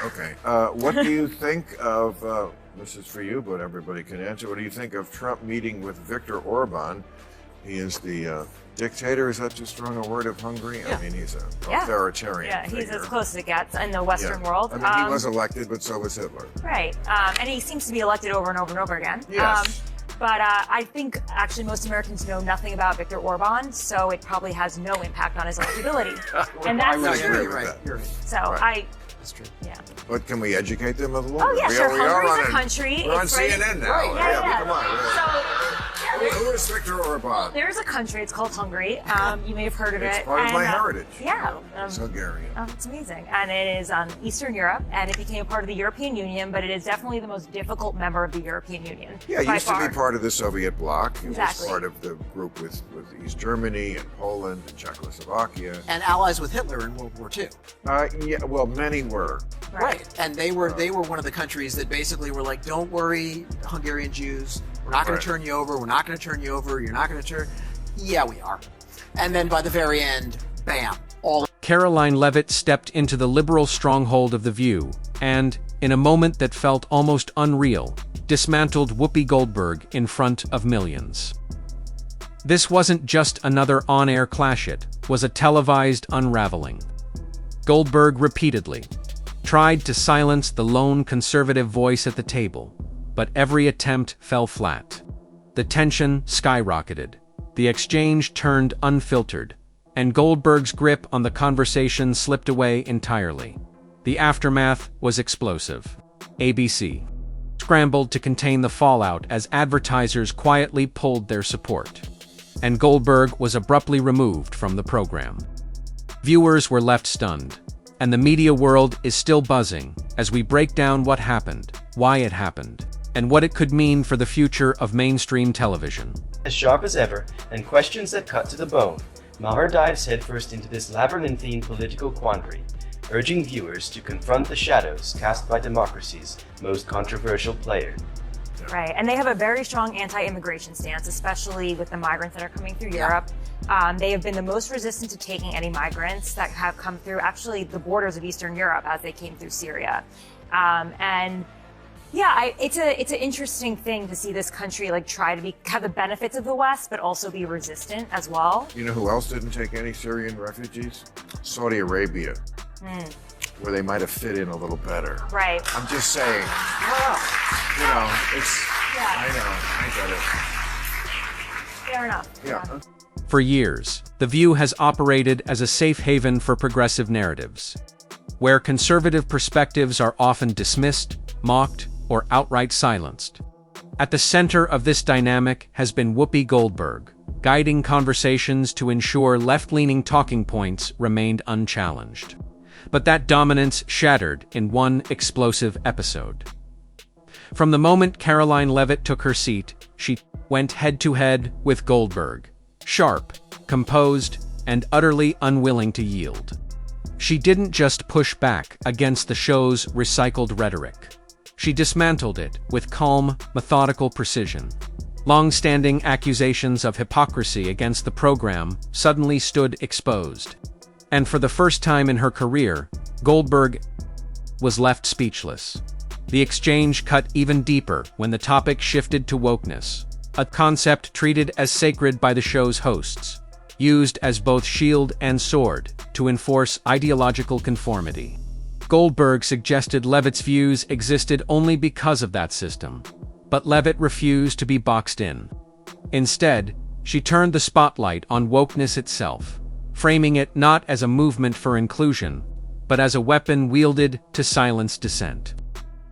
Okay. What do you think of, this is for you, but everybody can answer. What do you think of Trump meeting with Viktor Orban? He is the dictator. Is that too strong a word of Hungary? Yeah. I mean, he's an authoritarian Yeah, he's figure. as close as it gets in the Western world. I mean, he was elected, but so was Hitler. Right. And he seems to be elected over and over and over again. Yes. But I think actually most Americans know nothing about Viktor Orban, so it probably has no impact on his electability. And that's I would true. agree with Right. that. You're right. So Right. That's true. yeah. But can we educate them a little? Oh, yeah, sure. We are Hungary's on a country. We're on It's right- CNN now. Right. Yeah. Come on. Who is Viktor Orban? There's a country, it's called Hungary. You may have heard of it. It's part of my heritage. Yeah. It's Hungarian. Oh, it's amazing. And it is Eastern Europe, and it became part of the European Union, but it is definitely the most difficult member of the European Union. Yeah, it by used far. to be part of the Soviet bloc. It Exactly. was part of the group with East Germany and Poland and Czechoslovakia. And allies with Hitler in World War II. Yeah, well, many were. Right. And they were one of the countries that basically were like, don't worry, Hungarian Jews, we're not going Right. to turn you over, we're not going to turn you over, you're not going to turn... Yeah, we are. And then by the very end, bam, all... Caroline Leavitt stepped into the liberal stronghold of The View and, in a moment that felt almost unreal, dismantled Whoopi Goldberg in front of millions. This wasn't just another on-air clash, it was a televised unraveling. Goldberg repeatedly tried to silence the lone conservative voice at the table, but every attempt fell flat. The tension skyrocketed. The exchange turned unfiltered, and Goldberg's grip on the conversation slipped away entirely. The aftermath was explosive. ABC scrambled to contain the fallout as advertisers quietly pulled their support, and Goldberg was abruptly removed from the program. Viewers were left stunned, and the media world is still buzzing as we break down what happened, why it happened, and what it could mean for the future of mainstream television. As sharp as ever, and questions that cut to the bone, Maher dives headfirst into this labyrinthine political quandary, urging viewers to confront the shadows cast by democracy's most controversial player. Right, and they have a very strong anti-immigration stance, especially with the migrants that are coming through Europe. They have been the most resistant to taking any migrants that have come through actually the borders of Eastern Europe as they came through Syria. And yeah, it's an interesting thing to see this country like try to have the benefits of the West, but also be resistant as well. You know who else didn't take any Syrian refugees? Saudi Arabia, where they might have fit in a little better. Right. I'm just saying. You know, it's. Yeah. I get it. Fair enough. Yeah. For years, The View has operated as a safe haven for progressive narratives, where conservative perspectives are often dismissed, mocked, or outright silenced. At the center of this dynamic has been Whoopi Goldberg, guiding conversations to ensure left-leaning talking points remained unchallenged. But that dominance shattered in one explosive episode. From the moment Caroline Leavitt took her seat, she went head-to-head with Goldberg, sharp, composed, and utterly unwilling to yield. She didn't just push back against the show's recycled rhetoric. She dismantled it with calm, methodical precision. Long-standing accusations of hypocrisy against the program suddenly stood exposed. And for the first time in her career, Goldberg was left speechless. The exchange cut even deeper when the topic shifted to wokeness, a concept treated as sacred by the show's hosts, used as both shield and sword to enforce ideological conformity. Goldberg suggested Leavitt's views existed only because of that system, but Leavitt refused to be boxed in. Instead, she turned the spotlight on wokeness itself, framing it not as a movement for inclusion, but as a weapon wielded to silence dissent.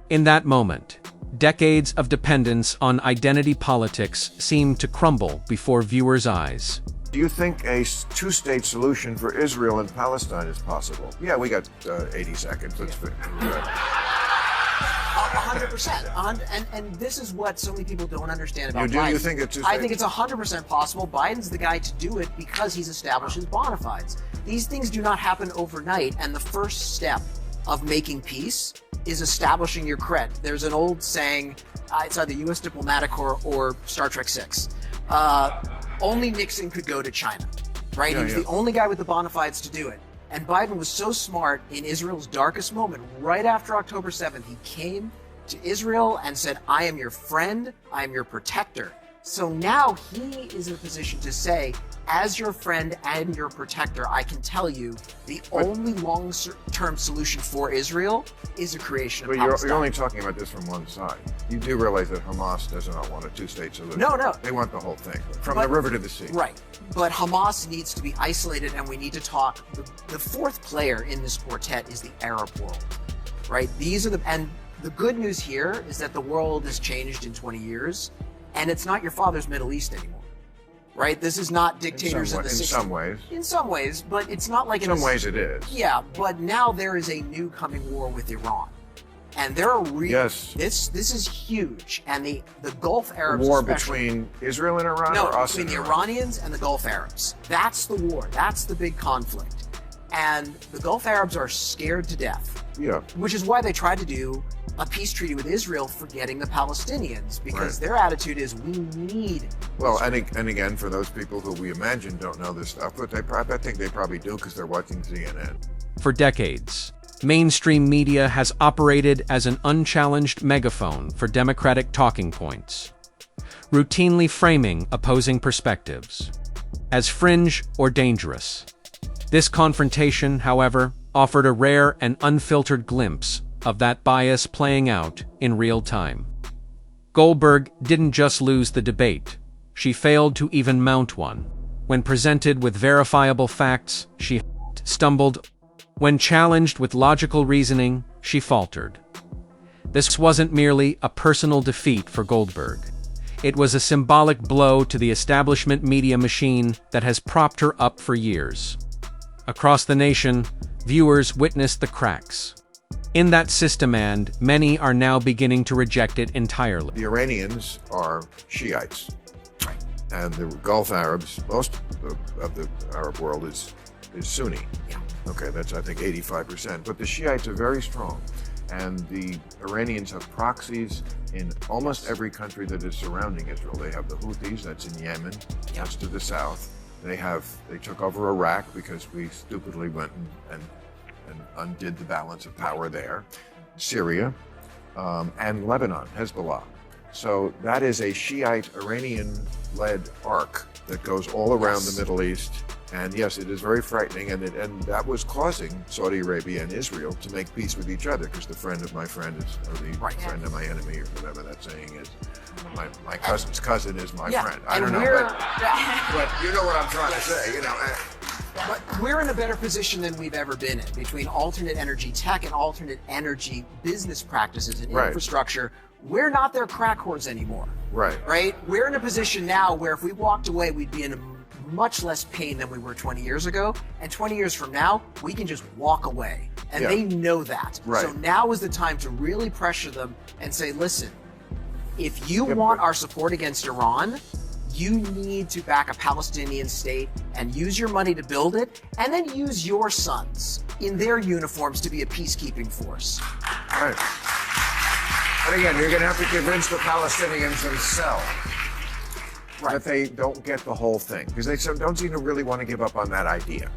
In that moment, decades of dependence on identity politics seemed to crumble before viewers' eyes. Do you think a two-state solution for Israel and Palestine is possible? Yeah, we got 80 seconds. Let's 100%. And this is what so many people don't understand about Biden. You think it's I think it's 100% possible. Biden's the guy to do it because he's established his bona fides. These things do not happen overnight, and the first step of making peace is establishing your cred. There's an old saying, it's either U.S. Diplomatic Corps or Star Trek 6. Only Nixon could go to China, right? He was the only guy with the bona fides to do it. And Biden was so smart in Israel's darkest moment, right after October 7th, he came to Israel and said, I am your friend, I am your protector. So now he is in a position to say, as your friend and your protector, I can tell you the only long-term solution for Israel is a creation of Palestine. But you're only talking about this from one side. You do realize that Hamas does not want a two-state solution. No. They want the whole thing, from the river to the sea. Right. But Hamas needs to be isolated, and we need to talk. The fourth player in this quartet is the Arab world, right? And the good news here is that the world has changed in 20 years, and it's not your father's Middle East anymore. Right? This is not dictators in the 60s. In some ways. In some ways, but it's not like... In some ways it is. Yeah, but now there is a new coming war with Iran. And there are Yes. This is huge. And the Gulf Arabs... War especially, between Israel and Iran no, or us between and the Iran? Iranians and the Gulf Arabs. That's the war. That's the big conflict. And the Gulf Arabs are scared to death. Yeah. Which is why they tried to do a peace treaty with Israel, forgetting the Palestinians, because Right. their attitude is we need... Well, and again, for those people who we imagine don't know this stuff, but I think they probably do because they're watching CNN. For decades, mainstream media has operated as an unchallenged megaphone for democratic talking points, routinely framing opposing perspectives as fringe or dangerous. This confrontation, however, offered a rare and unfiltered glimpse of that bias playing out in real time. Goldberg didn't just lose the debate, she failed to even mount one. When presented with verifiable facts, she stumbled. When challenged with logical reasoning, she faltered. This wasn't merely a personal defeat for Goldberg. It was a symbolic blow to the establishment media machine that has propped her up for years. Across the nation, viewers witnessed the cracks in that system, and many are now beginning to reject it entirely. The Iranians are Shiites, and the Gulf Arabs, most of the Arab world is Sunni. Yeah. Okay, that's I think 85%. But the Shiites are very strong, and the Iranians have proxies in almost every country that is surrounding Israel. They have the Houthis, that's in Yemen, that's to the south. They took over Iraq because we stupidly went and undid the balance of power there. Syria, and Lebanon, Hezbollah. So that is a Shiite Iranian-led arc that goes all around the Middle East. And yes, it is very frightening, and that was causing Saudi Arabia and Israel to make peace with each other, because the friend of my friend is, or the friend of my enemy, or whatever that saying is. My cousin's cousin is my friend. I don't know, but you know what I'm trying to say, you know. But we're in a better position than we've ever been in, between alternate energy tech and alternate energy business practices and infrastructure. We're not their crack whores anymore. Right? We're in a position now where if we walked away, we'd be in much less pain than we were 20 years ago. And 20 years from now, we can just walk away. And they know that. So now is the time to really pressure them and say, listen, if you want our support against Iran, you need to back a Palestinian state and use your money to build it, and then use your sons in their uniforms to be a peacekeeping force. Right. But again, you're going to have to convince the Palestinians themselves that they don't get the whole thing, because they don't seem to really want to give up on that idea.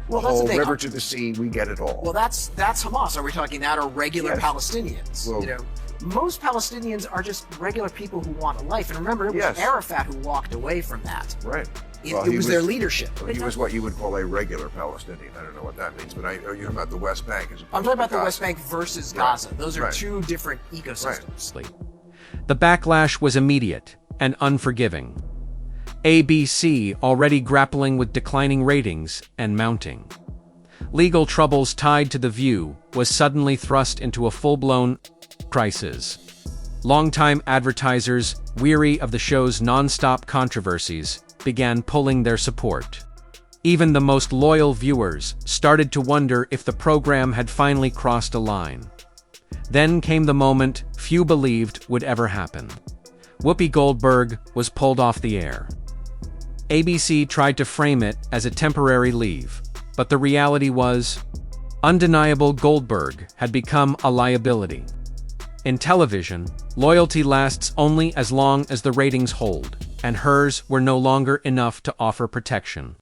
Well, the that's whole the thing. river to the sea, we get it all. Well, that's Hamas. Are we talking that, or regular Palestinians? Well, you know, most Palestinians are just regular people who want a life. And remember, it was Arafat who walked away from that. Right. It was their leadership. Well, he was what you would call a regular Palestinian. I don't know what that means, but you're talking about the West Bank. I'm talking about the West Bank versus Gaza. Those are two different ecosystems. The backlash was immediate and unforgiving. ABC already grappling with declining ratings and mounting legal troubles tied to The View was suddenly thrust into a full-blown crisis. Longtime advertisers, weary of the show's non-stop controversies, began pulling their support. Even the most loyal viewers started to wonder if the program had finally crossed a line. Then came the moment few believed would ever happen. Whoopi Goldberg was pulled off the air. ABC tried to frame it as a temporary leave, but the reality was undeniable. Goldberg had become a liability. In television, loyalty lasts only as long as the ratings hold, and hers were no longer enough to offer protection.